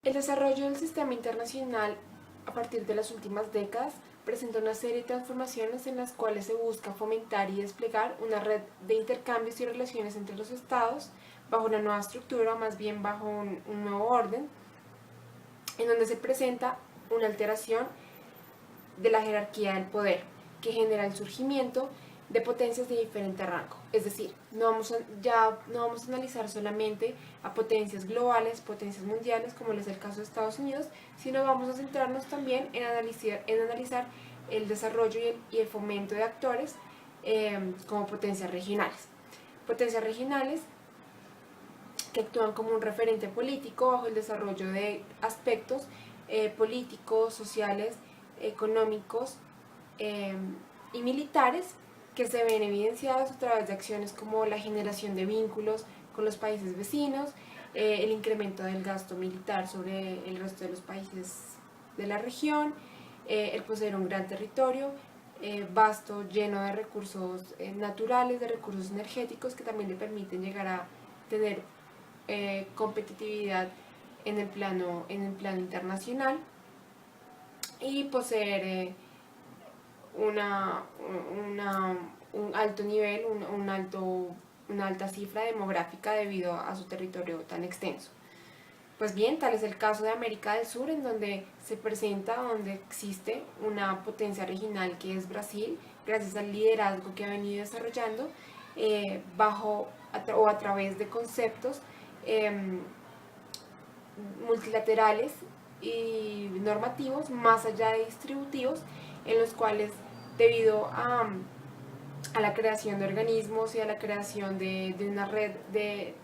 El desarrollo del sistema internacional a partir de las últimas décadas presenta una serie de transformaciones en las cuales se busca fomentar y desplegar una red de intercambios y relaciones entre los estados bajo una nueva estructura, más bien bajo un nuevo orden, en donde se presenta una alteración de la jerarquía del poder que genera el surgimiento de potencias de diferente rango. Es decir, no vamos a analizar solamente a potencias globales, potencias mundiales, como es el caso de Estados Unidos, sino vamos a centrarnos también en analizar el desarrollo y el fomento de actores como potencias regionales. Potencias regionales que actúan como un referente político bajo el desarrollo de aspectos políticos, sociales, económicos y militares que se ven evidenciados a través de acciones como la generación de vínculos con los países vecinos, el incremento del gasto militar sobre el resto de los países de la región, el poseer un gran territorio vasto, lleno de recursos naturales, de recursos energéticos que también le permiten llegar a tener competitividad en el plano internacional y poseer un alto nivel, una alta cifra demográfica debido a su territorio tan extenso. Pues bien, tal es el caso de América del Sur, en donde donde existe una potencia regional que es Brasil, gracias al liderazgo que ha venido desarrollando a través de conceptos multilaterales y normativos más allá de distributivos, en los cuales debido a la creación de organismos y a la creación de una red de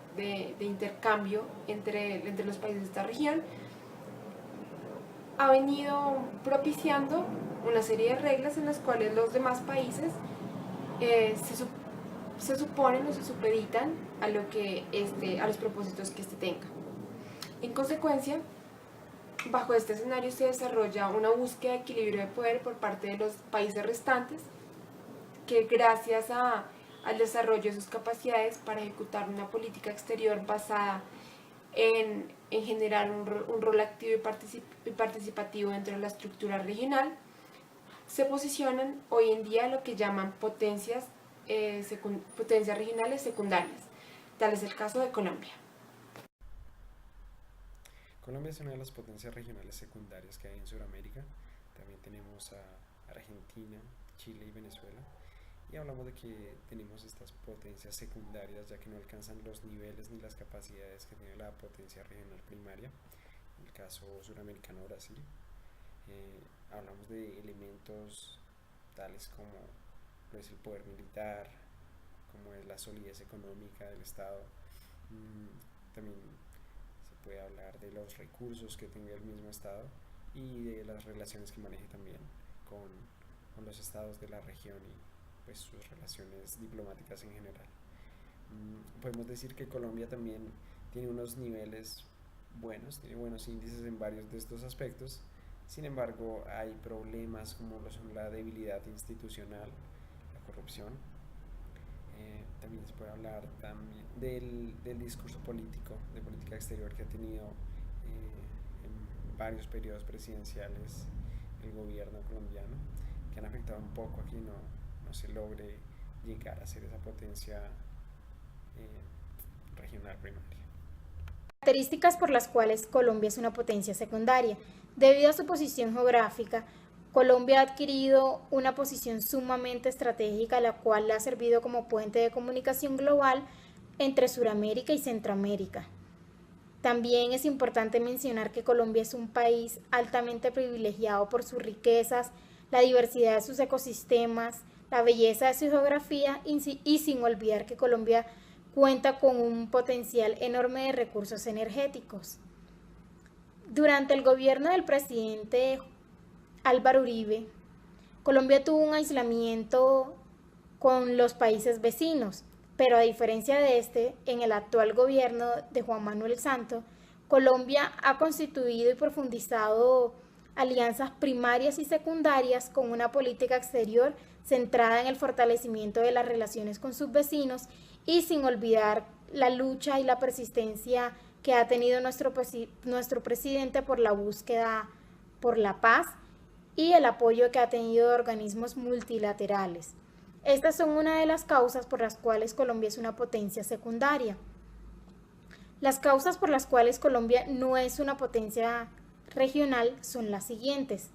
intercambio entre los países de esta región, ha venido propiciando una serie de reglas en las cuales los demás países se suponen o se supeditan a los propósitos que éste tenga. En consecuencia, bajo este escenario se desarrolla una búsqueda de equilibrio de poder por parte de los países restantes, que gracias al desarrollo de sus capacidades para ejecutar una política exterior basada en generar un rol activo y participativo dentro de la estructura regional, se posicionan hoy en día lo que llaman potencias regionales secundarias. Tal es el caso de Colombia. Colombia es una de las potencias regionales secundarias que hay en Sudamérica. También tenemos a Argentina, Chile y Venezuela. Y hablamos de que tenemos estas potencias secundarias ya que no alcanzan los niveles ni las capacidades que tiene la potencia regional primaria. En el caso suramericano, Brasil. Hablamos de elementos tales como lo es el poder militar, como es la solidez económica del Estado. También se puede hablar de los recursos que tenga el mismo Estado y de las relaciones que maneje también con los estados de la región y pues sus relaciones diplomáticas en general. Podemos decir que Colombia también tiene unos niveles buenos, tiene buenos índices en varios de estos aspectos. Sin embargo, hay problemas como lo son la debilidad institucional, la corrupción. También se puede hablar también del discurso político, de política exterior que ha tenido en varios periodos presidenciales el gobierno colombiano, que han afectado un poco a que no se logre llegar a ser esa potencia regional primaria. Características por las cuales Colombia es una potencia secundaria. Debido a su posición geográfica, Colombia ha adquirido una posición sumamente estratégica, la cual le ha servido como puente de comunicación global entre Sudamérica y Centroamérica. También es importante mencionar que Colombia es un país altamente privilegiado por sus riquezas, la diversidad de sus ecosistemas, la belleza de su geografía y sin olvidar que Colombia cuenta con un potencial enorme de recursos energéticos. Durante el gobierno del presidente Álvaro Uribe, Colombia tuvo un aislamiento con los países vecinos, pero a diferencia de en el actual gobierno de Juan Manuel Santos, Colombia ha constituido y profundizado alianzas primarias y secundarias con una política exterior centrada en el fortalecimiento de las relaciones con sus vecinos y sin olvidar la lucha y la persistencia que ha tenido nuestro presidente por la búsqueda por la paz y el apoyo que ha tenido de organismos multilaterales. Estas son una de las causas por las cuales Colombia es una potencia secundaria. Las causas por las cuales Colombia no es una potencia regional son las siguientes: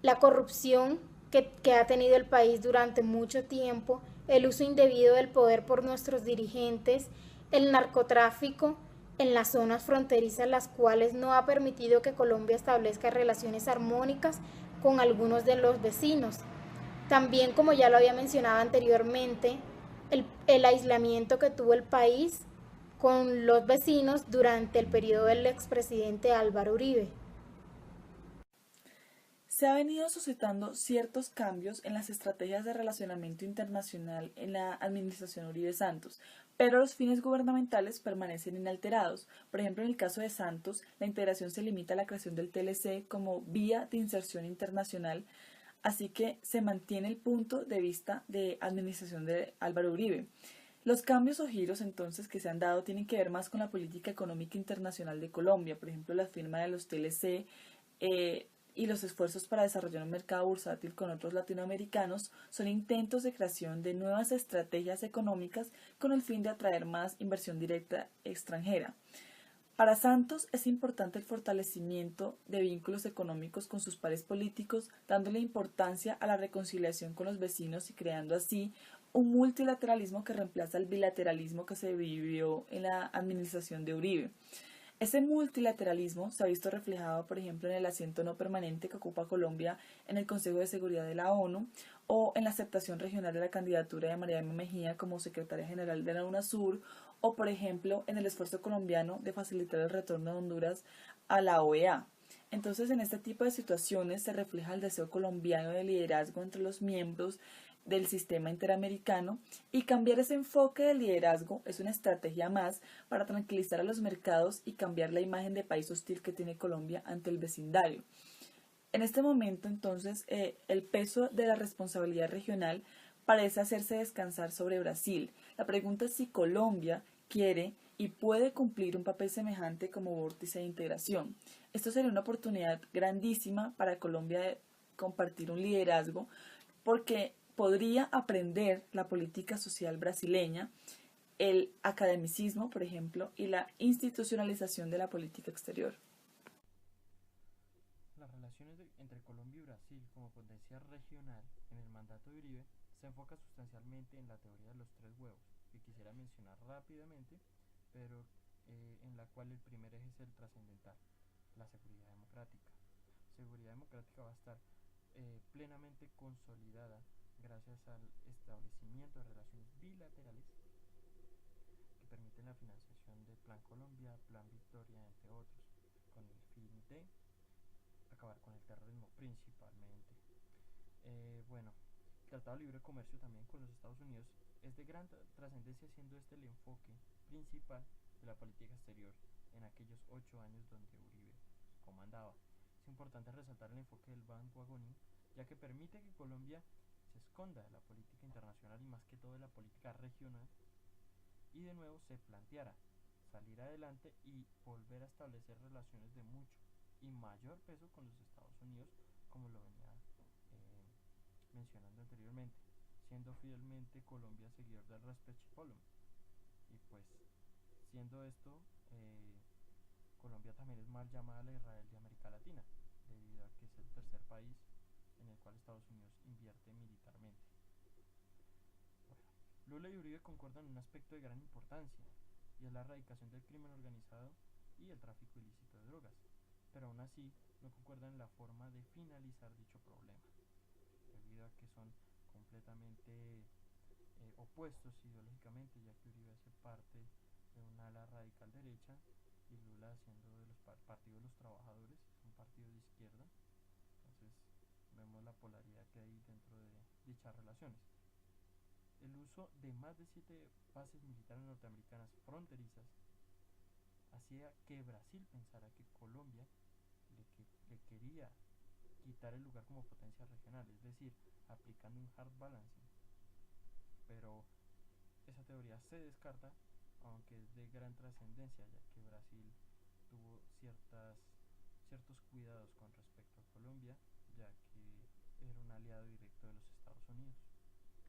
la corrupción que ha tenido el país durante mucho tiempo, el uso indebido del poder por nuestros dirigentes, el narcotráfico en las zonas fronterizas, las cuales no ha permitido que Colombia establezca relaciones armónicas con algunos de los vecinos. También, como ya lo había mencionado anteriormente, el aislamiento que tuvo el país con los vecinos durante el periodo del expresidente Álvaro Uribe. Se ha venido suscitando ciertos cambios en las estrategias de relacionamiento internacional en la administración Uribe Santos, pero los fines gubernamentales permanecen inalterados. Por ejemplo, en el caso de Santos, la integración se limita a la creación del TLC como vía de inserción internacional, así que se mantiene el punto de vista de administración de Álvaro Uribe. Los cambios o giros entonces que se han dado tienen que ver más con la política económica internacional de Colombia, por ejemplo, la firma de los TLC, y los esfuerzos para desarrollar un mercado bursátil con otros latinoamericanos son intentos de creación de nuevas estrategias económicas con el fin de atraer más inversión directa extranjera. Para Santos es importante el fortalecimiento de vínculos económicos con sus pares políticos, dándole importancia a la reconciliación con los vecinos y creando así un multilateralismo que reemplaza el bilateralismo que se vivió en la administración de Uribe. Ese multilateralismo se ha visto reflejado, por ejemplo, en el asiento no permanente que ocupa Colombia en el Consejo de Seguridad de la ONU o en la aceptación regional de la candidatura de María Mejía como secretaria general de la UNASUR o, por ejemplo, en el esfuerzo colombiano de facilitar el retorno de Honduras a la OEA. Entonces, en este tipo de situaciones se refleja el deseo colombiano de liderazgo entre los miembros del sistema interamericano, y cambiar ese enfoque de liderazgo es una estrategia más para tranquilizar a los mercados y cambiar la imagen de país hostil que tiene Colombia ante el vecindario. En este momento, entonces, el peso de la responsabilidad regional parece hacerse descansar sobre Brasil. La pregunta es si Colombia quiere y puede cumplir un papel semejante como vórtice de integración. Esto sería una oportunidad grandísima para Colombia de compartir un liderazgo, porque podría aprender la política social brasileña, el academicismo, por ejemplo, y la institucionalización de la política exterior. Las relaciones entre Colombia y Brasil como potencia regional en el mandato de Uribe se enfoca sustancialmente en la teoría de los tres huevos, que quisiera mencionar rápidamente, pero en la cual el primer eje es el trascendental, la seguridad democrática. Seguridad democrática va a estar plenamente consolidada gracias al establecimiento de relaciones bilaterales que permiten la financiación del Plan Colombia, Plan Victoria, entre otros, con el fin de acabar con el terrorismo principalmente. Bueno, el Tratado de Libre Comercio también con los Estados Unidos es de gran trascendencia, siendo este el enfoque principal de la política exterior en aquellos 8 años donde Uribe comandaba. Es importante resaltar el enfoque del Banco Agoní, ya que permite que Colombia se esconda de la política internacional y más que todo de la política regional, y de nuevo se planteara salir adelante y volver a establecer relaciones de mucho y mayor peso con los Estados Unidos, como lo venía mencionando anteriormente, siendo fielmente Colombia seguidor del Respect-Column. Y pues, siendo esto, Colombia también es mal llamada la Israel de América Latina, debido a que es el tercer país en el cual Estados Unidos invierte militarmente. Bueno, Lula y Uribe concuerdan en un aspecto de gran importancia, y es la erradicación del crimen organizado y el tráfico ilícito de drogas, pero aún así no concuerdan en la forma de finalizar dicho problema, debido a que son completamente opuestos ideológicamente, ya que Uribe hace parte de un ala radical derecha y Lula siendo de los partidos de los trabajadores, es un partido de izquierda. Entonces vemos la polaridad que hay dentro de dichas relaciones. El uso de más de 7 bases militares norteamericanas fronterizas hacía que Brasil pensara que Colombia le quería quitar el lugar como potencia regional, es decir, aplicando un hard balancing. Pero esa teoría se descarta aunque es de gran trascendencia, ya que Brasil tuvo ciertos cuidados con respecto a Colombia, ya que era un aliado directo de los Estados Unidos.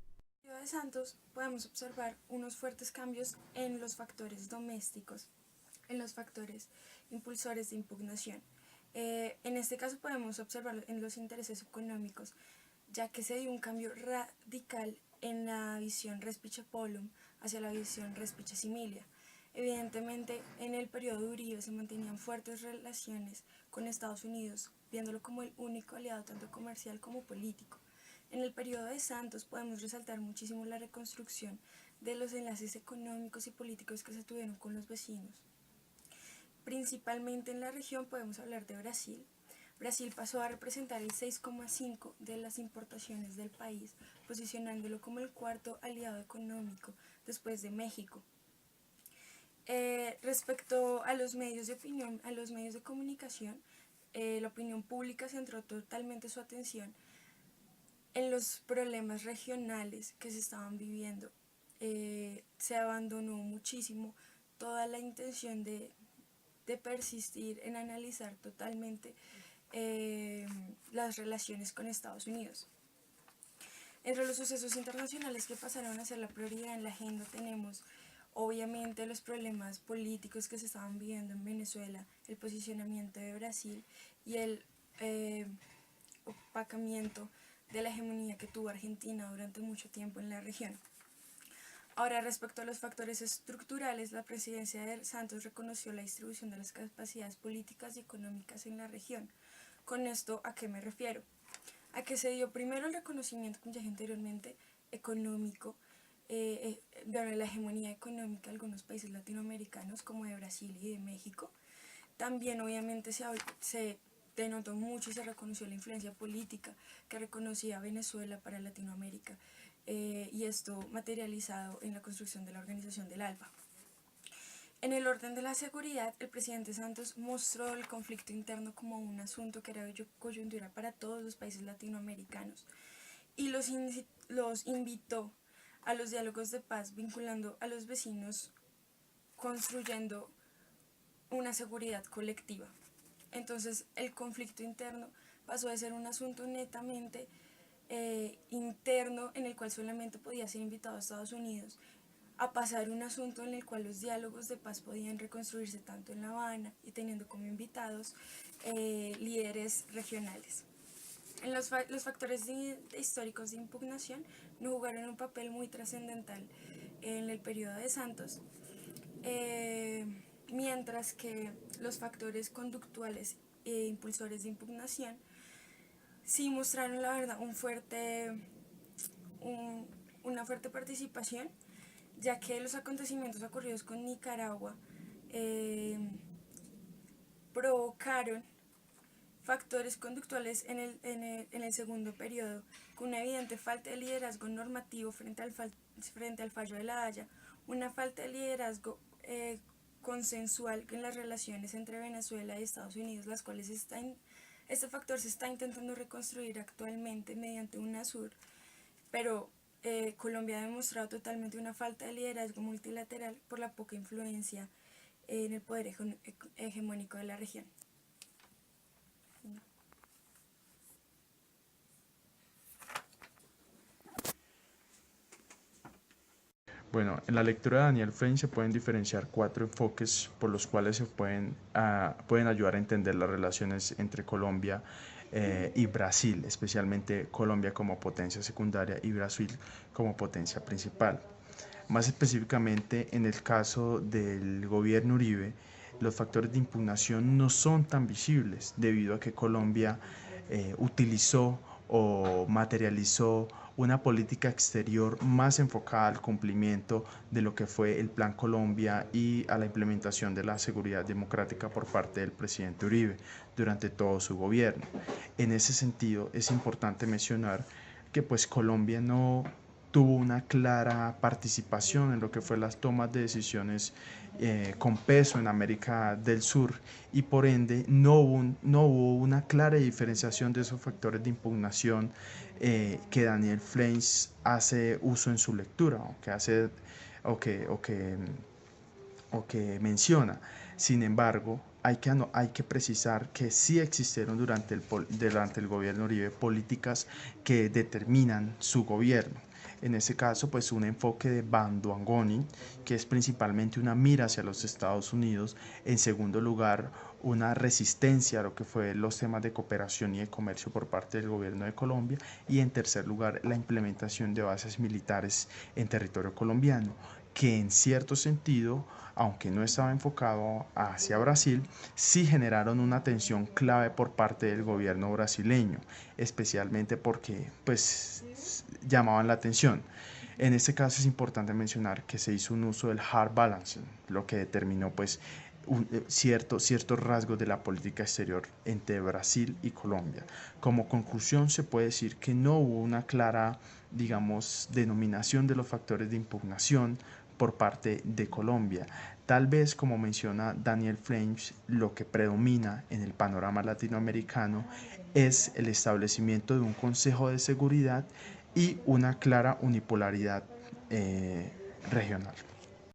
En el periodo de Santos podemos observar unos fuertes cambios en los factores domésticos, en los factores impulsores de impugnación. En este caso podemos observarlo en los intereses económicos, ya que se dio un cambio radical en la visión Respice Polum hacia la visión Respice Similia. Evidentemente, en el periodo de Uribe se mantenían fuertes relaciones con Estados Unidos, viéndolo como el único aliado tanto comercial como político. En el periodo de Santos podemos resaltar muchísimo la reconstrucción de los enlaces económicos y políticos que se tuvieron con los vecinos. Principalmente en la región podemos hablar de Brasil. Brasil pasó a representar el 6,5% de las importaciones del país, posicionándolo como el cuarto aliado económico después de México. Respecto a los medios de opinión, a los medios de comunicación, la opinión pública centró totalmente su atención en los problemas regionales que se estaban viviendo. Se abandonó muchísimo toda la intención de persistir en analizar totalmente las relaciones con Estados Unidos. Entre los sucesos internacionales que pasaron a ser la prioridad en la agenda tenemos obviamente los problemas políticos que se estaban viviendo en Venezuela, el posicionamiento de Brasil y el opacamiento de la hegemonía que tuvo Argentina durante mucho tiempo en la región. Ahora, respecto a los factores estructurales, la presidencia de Santos reconoció la distribución de las capacidades políticas y económicas en la región. Con esto, ¿a qué me refiero? A que se dio primero el reconocimiento, como ya dije anteriormente, económico, de la hegemonía económica de algunos países latinoamericanos, como de Brasil y de México. También, obviamente, se denotó mucho y se reconoció la influencia política que reconocía Venezuela para Latinoamérica. Y esto materializado en la construcción de la Organización del ALBA. En el orden de la seguridad, el presidente Santos mostró el conflicto interno como un asunto que era coyuntura para todos los países latinoamericanos y los invitó a los diálogos de paz, vinculando a los vecinos, construyendo una seguridad colectiva. Entonces, el conflicto interno pasó de ser un asunto netamente interno en el cual solamente podía ser invitado a Estados Unidos, a pasar un asunto en el cual los diálogos de paz podían reconstruirse tanto en La Habana y teniendo como invitados líderes regionales. En los factores históricos de impugnación no jugaron un papel muy trascendental en el periodo de Santos, mientras que los factores conductuales e impulsores de impugnación sí mostraron, la verdad, una fuerte participación, ya que los acontecimientos ocurridos con Nicaragua provocaron factores conductuales en el segundo periodo, con una evidente falta de liderazgo normativo frente al fallo de La Haya, una falta de liderazgo consensual en las relaciones entre Venezuela y Estados Unidos, las cuales este factor se está intentando reconstruir actualmente mediante UNASUR, pero Colombia ha demostrado totalmente una falta de liderazgo multilateral por la poca influencia en el poder hegemónico de la región. Bueno, en la lectura de Daniel Frein se pueden diferenciar 4 enfoques por los cuales se pueden ayudar a entender las relaciones entre Colombia y Brasil, especialmente Colombia como potencia secundaria y Brasil como potencia principal. Más específicamente, en el caso del gobierno Uribe, los factores de impugnación no son tan visibles debido a que Colombia utilizó o materializó una política exterior más enfocada al cumplimiento de lo que fue el Plan Colombia y a la implementación de la seguridad democrática por parte del presidente Uribe durante todo su gobierno. En ese sentido, es importante mencionar que pues Colombia no tuvo una clara participación en lo que fue las tomas de decisiones con peso en América del Sur y por ende no hubo una clara diferenciación de esos factores de impugnación que Daniel Frein hace uso en su lectura o que menciona. Sin embargo, hay que precisar que sí existieron durante el gobierno Uribe políticas que determinan su gobierno. En ese caso, pues un enfoque de Bandwangoni, que es principalmente una mira hacia los Estados Unidos. En segundo lugar, una resistencia a lo que fue los temas de cooperación y de comercio por parte del gobierno de Colombia. Y en tercer lugar, la implementación de bases militares en territorio colombiano, que en cierto sentido, aunque no estaba enfocado hacia Brasil, sí generaron una tensión clave por parte del gobierno brasileño, especialmente porque pues llamaban la atención. En este caso es importante mencionar que se hizo un uso del hard balance, lo que determinó pues ciertos rasgos de la política exterior entre Brasil y Colombia. Como conclusión se puede decir que no hubo una clara, digamos, denominación de los factores de impugnación por parte de Colombia. Tal vez, como menciona Daniel French, lo que predomina en el panorama latinoamericano es el establecimiento de un Consejo de Seguridad y una clara unipolaridad regional.